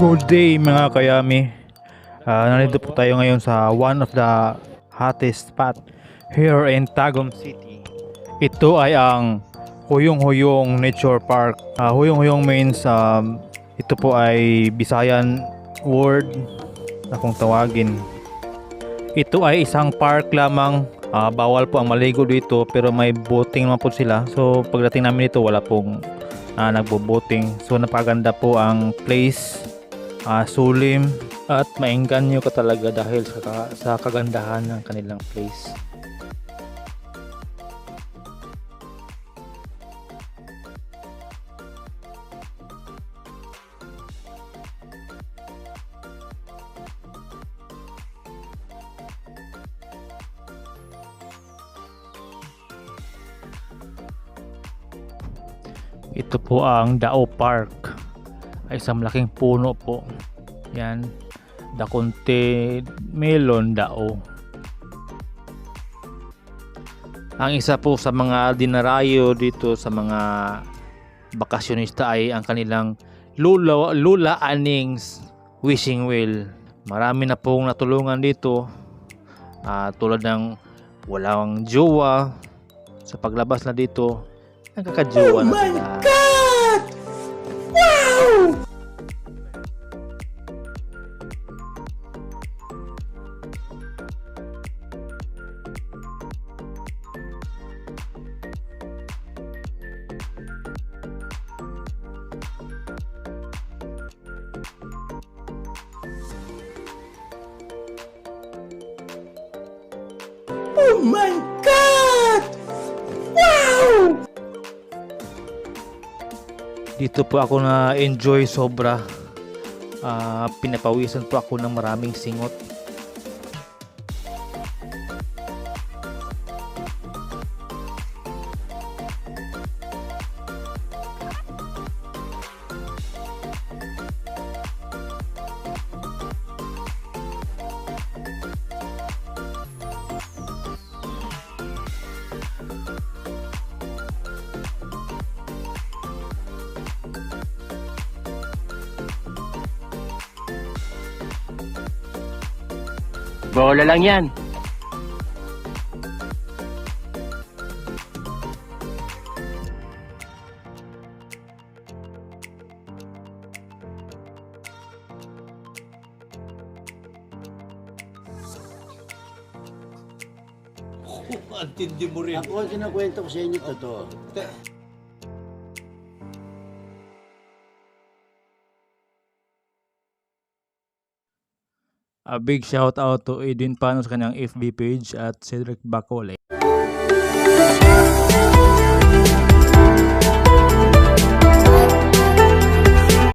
Good day mga kayami. Nandito po tayo ngayon sa one of the hottest spot here in Tagum City. Ito ay ang Huyong-Huyong Nature Park. Huyong-Huyong means ito po ay Bisayan word na kung tawagin. Ito ay isang park lamang. Bawal po ang maligo dito pero may boating naman po sila. So pagdating namin dito wala pong nagbo-boating. So napaganda po ang place. Sulim at maengganyo ka talaga dahil sa kagandahan ng kanilang place. Ito po ang Dao Park, ay isang malaking puno po. Yan, Daconte Melon Dao. Ang isa po sa mga dinarayo dito sa mga bakasyonista ay ang kanilang Lula Anning's Wishing Well. Marami na pong natulungan dito, tulad ng walang jowa sa paglabas na dito, nagkakajowa na sila. God! Wow! Oh my God! Wow! Dito po ako na enjoy sobra. Pinapawisan po ako ng maraming singot. Bola lang yan. Antindi mo rin. Ako ang kinakwento ko sa inyo totoo. A big shout out to Edwin Pano sa kanyang FB page at Cedric Bacole.